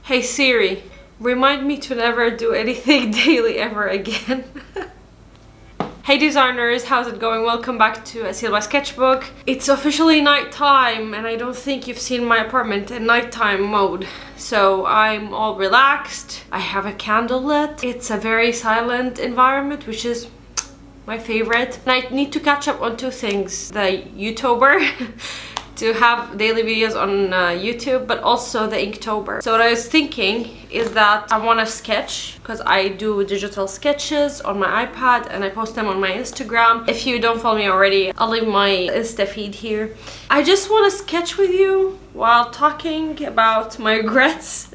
Hey Siri, remind me to never do anything daily ever again. Hey designers, how's it going? Welcome back to Seal My Sketchbook. It's officially nighttime and I don't think you've seen my apartment in nighttime mode. So I'm all relaxed. I have a candle lit. It's a very silent environment, which is my favorite. And I need to catch up on two things. The YouTuber, to have daily videos on YouTube, but also the Inktober. So what I was thinking is that I want to sketch, because I do digital sketches on my iPad and I post them on my Instagram. If you don't follow me already, I'll leave my Insta feed here. I just want to sketch with you while talking about my regrets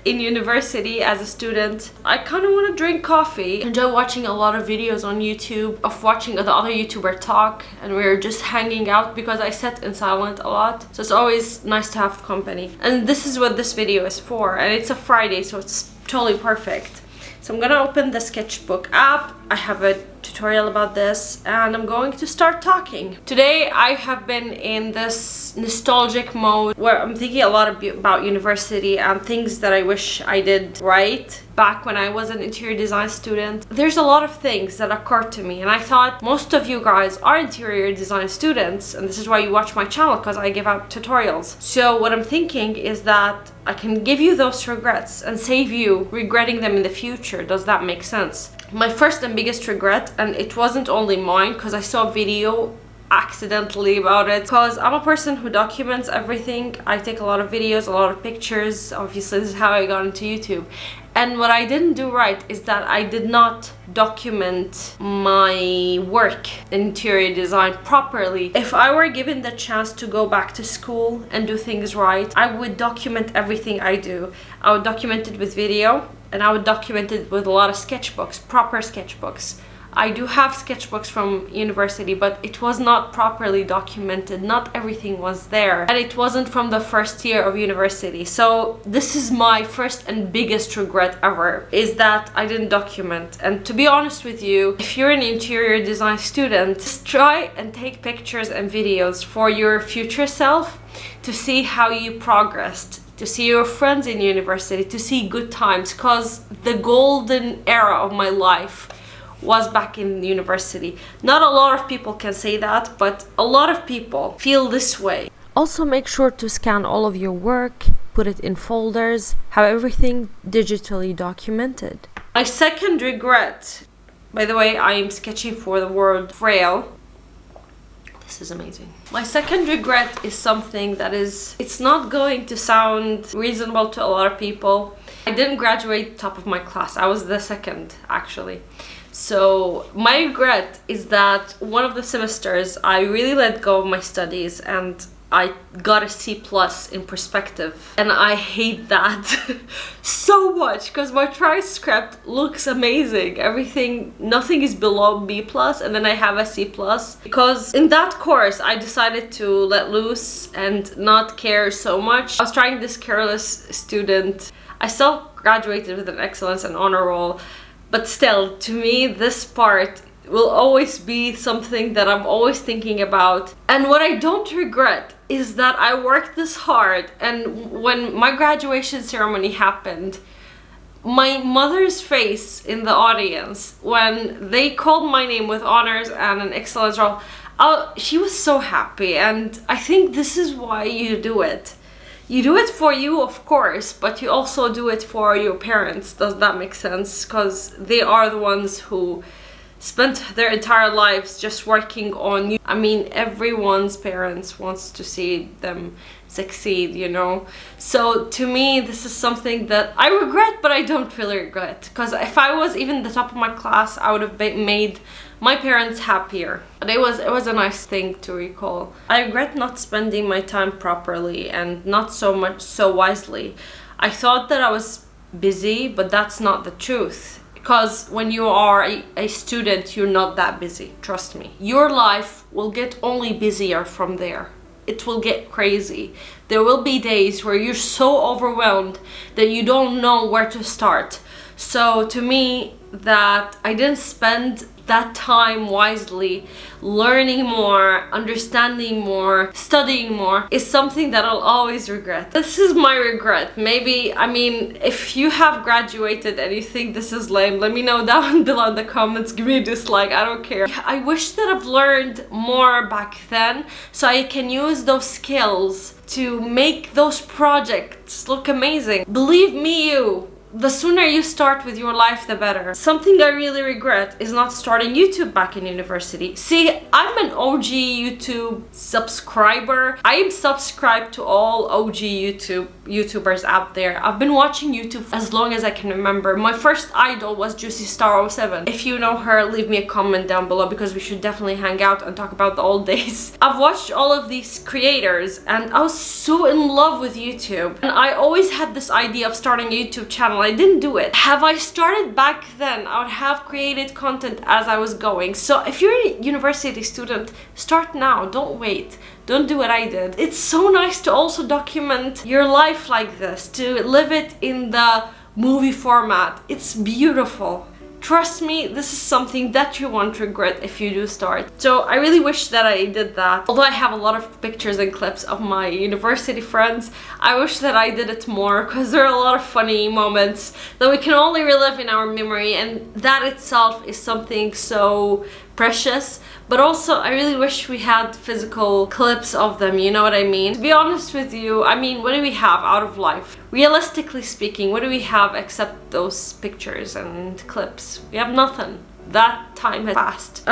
in university as a student. I kind of want to drink coffee. I enjoy watching a lot of videos on YouTube of watching the other YouTuber talk, and we're just hanging out because I sit in silent a lot. So it's always nice to have company. And this is what this video is for. And it's a Friday, so it's totally perfect. So I'm gonna open the sketchbook app. I have a tutorial about this and I'm going to start talking. Today I have been in this nostalgic mode where I'm thinking a lot about university and things that I wish I did right back when I was an interior design student. There's a lot of things that occurred to me and I thought most of you guys are interior design students and this is why you watch my channel, because I give out tutorials. So what I'm thinking is that I can give you those regrets and save you regretting them in the future. Does that make sense? My first and biggest regret, and it wasn't only mine because I saw a video accidentally about it, because I'm a person who documents everything. I take a lot of videos, a lot of pictures. Obviously this is how I got into YouTube. And what I didn't do right is that I did not document my work in interior design properly. If I were given the chance to go back to school and do things right, I would document everything I do. I would document it with video and I would document it with a lot of sketchbooks, proper sketchbooks. I do have sketchbooks from university, but it was not properly documented. Not everything was there. And it wasn't from the first year of university. So this is my first and biggest regret ever, is that I didn't document. And to be honest with you, if you're an interior design student, just try and take pictures and videos for your future self to see how you progressed, to see your friends in university, to see good times, because the golden era of my life was back in university. Not a lot of people can say that, but a lot of people feel this way. Also make sure to scan all of your work, put it in folders, have everything digitally documented. My second regret, by the way, I am sketching for the word frail. This is amazing. My second regret is something that it's not going to sound reasonable to a lot of people. I didn't graduate top of my class. I was the second, actually. So my regret is that one of the semesters I really let go of my studies and I got a C+ in perspective, and I hate that so much because my transcript looks amazing. Nothing is below B+, and then I have a C+, because in that course I decided to let loose and not care so much. I was trying this careless student. I still graduated with an excellence and honor roll, but still, to me, this part will always be something that I'm always thinking about. And what I don't regret is that I worked this hard, and when my graduation ceremony happened, my mother's face in the audience, when they called my name with honors and an excellence roll, she was so happy, and I think this is why you do it. You do it for you, of course, but you also do it for your parents. Does that make sense? Because they are the ones who spent their entire lives just working on you. I mean, everyone's parents wants to see them succeed, you know? So to me, this is something that I regret, but I don't really regret. Because if I was even the top of my class, I would have made my parents happier. But it was a nice thing to recall. I regret not spending my time properly and not so wisely. I thought that I was busy, but that's not the truth. Because when you are a student, you're not that busy, trust me. Your life will get only busier from there. It will get crazy. There will be days where you're so overwhelmed that you don't know where to start. So to me, that I didn't spend that time wisely, learning more, understanding more, studying more, is something that I'll always regret. This is my regret. Maybe, I mean, if you have graduated and you think this is lame, let me know down below in the comments. Give me a dislike, I don't care. I wish that I've learned more back then so I can use those skills to make those projects look amazing. Believe me, the sooner you start with your life, the better. Something I really regret is not starting YouTube back in university. See, I'm an OG YouTube subscriber. I am subscribed to all OG YouTubers out there. I've been watching YouTube as long as I can remember. My first idol was Juicy Star 07. If you know her, leave me a comment down below because we should definitely hang out and talk about the old days. I've watched all of these creators and I was so in love with YouTube. And I always had this idea of starting a YouTube channel. I didn't do it. Have I started back then, I would have created content as I was going. So if you're a university student, start now, don't wait. Don't do what I did. It's so nice to also document your life like this, to live it in the movie format. It's beautiful. Trust me, this is something that you won't regret if you do start. So I really wish that I did that. Although I have a lot of pictures and clips of my university friends, I wish that I did it more because there are a lot of funny moments that we can only relive in our memory, and that itself is something so precious. But also I really wish we had physical clips of them, you know what I mean? To be honest with you, I mean, what do we have out of life? Realistically speaking, what do we have except those pictures and clips? We have nothing. That time has passed.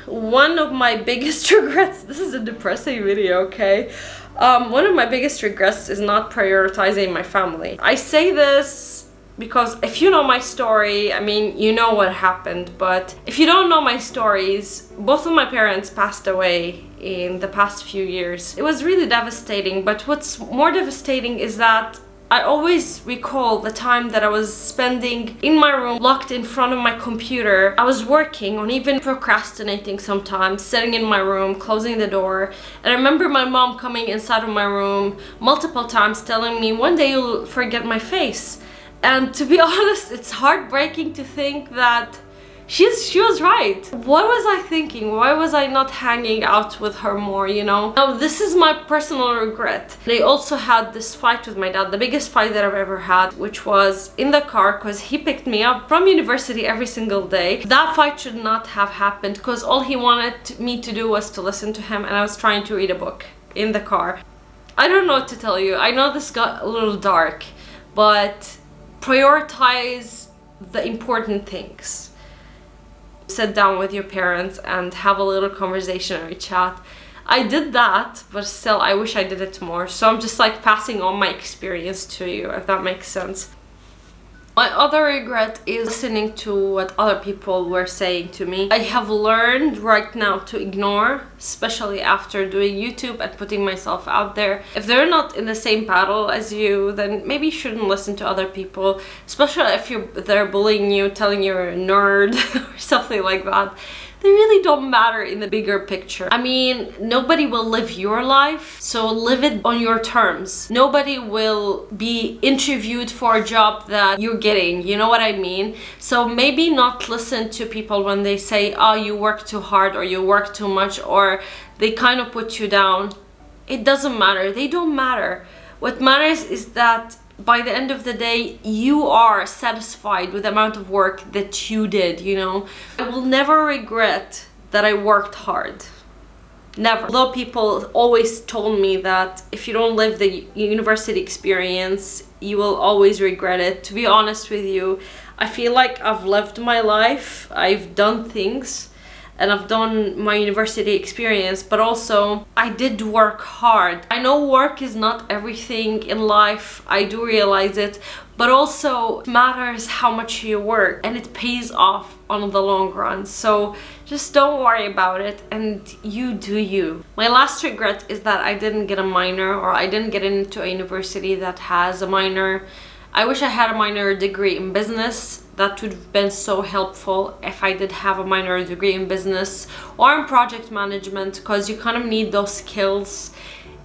One of my biggest regrets, this is a depressing video, okay? One of my biggest regrets is not prioritizing my family. I say this because if you know my story, I mean, you know what happened, but if you don't know my stories, both of my parents passed away in the past few years. It was really devastating, but what's more devastating is that I always recall the time that I was spending in my room, locked in front of my computer. I was working on, even procrastinating sometimes, sitting in my room, closing the door. And I remember my mom coming inside of my room multiple times telling me, one day you'll forget my face. And to be honest, it's heartbreaking to think that she was right. What was I thinking? Why was I not hanging out with her more, you know? Now, this is my personal regret. I also had this fight with my dad, the biggest fight that I've ever had, which was in the car because he picked me up from university every single day. That fight should not have happened because all he wanted me to do was to listen to him, and I was trying to read a book in the car. I don't know what to tell you. I know this got a little dark, but prioritize the important things. Sit down with your parents and have a little conversation or chat. I did that, but still I wish I did it more. So I'm just like passing on my experience to you, if that makes sense. My other regret is listening to what other people were saying to me. I have learned right now to ignore, especially after doing YouTube and putting myself out there. If they're not in the same battle as you, then maybe you shouldn't listen to other people, especially if they're bullying you, telling you're a nerd or something like that. They really don't matter in the bigger picture. I mean, nobody will live your life, so live it on your terms. Nobody will be interviewed for a job that you're getting, you know what I mean? So maybe not listen to people when they say, oh, you work too hard or you work too much, or they kind of put you down. It doesn't matter. They don't matter. What matters is that by the end of the day, you are satisfied with the amount of work that you did, you know? I will never regret that I worked hard. Never. Although people always told me that if you don't live the university experience, you will always regret it. To be honest with you, I feel like I've lived my life, I've done things, and I've done my university experience, but also I did work hard. I know work is not everything in life, I do realize it, but also it matters how much you work, and it pays off on the long run. So just don't worry about it and you do you. My last regret is that I didn't get a minor, or I didn't get into a university that has a minor. I wish I had a minor degree in business. That would have been so helpful if I did have a minor degree in business or in project management, because you kind of need those skills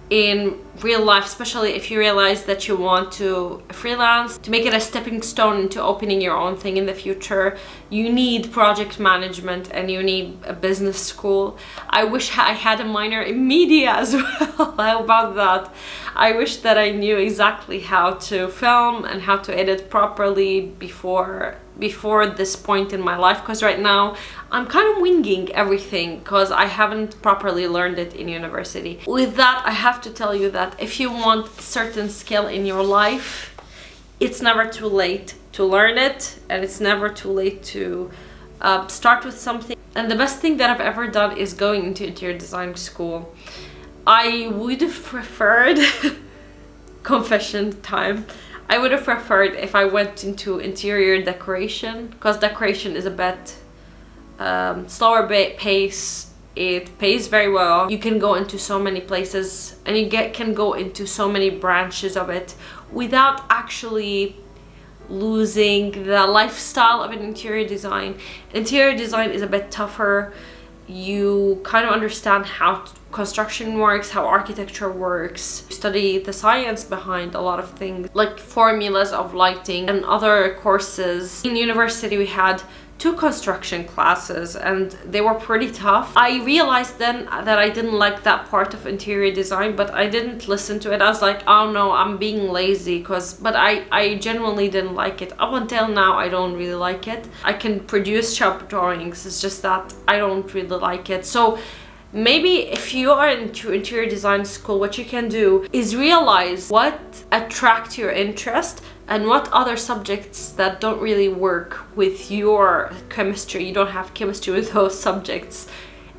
in real life, especially if you realize that you want to freelance, to make it a stepping stone into opening your own thing in the future. You need project management and you need a business school. I wish I had a minor in media as well. How about that? I wish that I knew exactly how to film and how to edit properly before this point in my life, because right now I'm kind of winging everything because I haven't properly learned it in university. With that, I have to tell you that if you want certain skill in your life, it's never too late to learn it, and it's never too late to start with something. And the best thing that I've ever done is going into interior design school. I would have preferred confession time. I would have preferred if I went into interior decoration, because decoration is a bit slower pace. It pays very well. You can go into so many places and you can go into so many branches of it without actually losing the lifestyle of an interior design. Interior design is a bit tougher. You kind of understand how construction works, how architecture works. You study the science behind a lot of things, like formulas of lighting and other courses. In university we had 2 construction classes and they were pretty tough. I realized then that I didn't like that part of interior design, but I didn't listen to it. I was like, oh no, I'm being lazy, but I genuinely didn't like it. Up until now, I don't really like it. I can produce shop drawings, it's just that I don't really like it. So maybe if you are into interior design school, what you can do is realize what attracts your interest and what other subjects that don't really work with your chemistry. You don't have chemistry with those subjects.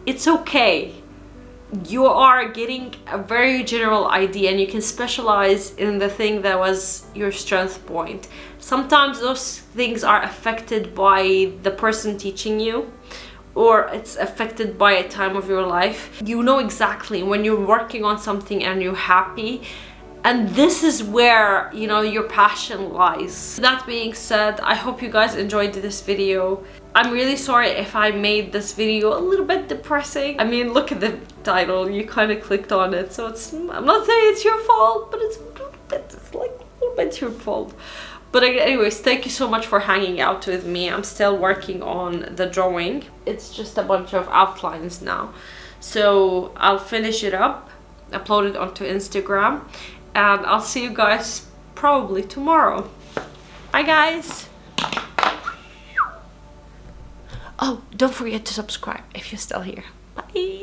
It's okay. You are getting a very general idea and you can specialize in the thing that was your strength point. Sometimes those things are affected by the person teaching you, or it's affected by a time of your life. You know exactly when you're working on something and you're happy, and this is where, you know, your passion lies. That being said, I hope you guys enjoyed this video. I'm really sorry if I made this video a little bit depressing. I mean, look at the title, you kind of clicked on it, so I'm not saying it's your fault, but it's like a little bit your fault. But anyways, thank you so much for hanging out with me. I'm still working on the drawing. It's just a bunch of outlines now. So I'll finish it up, upload it onto Instagram, and I'll see you guys probably tomorrow. Bye guys! Oh, don't forget to subscribe if you're still here. Bye!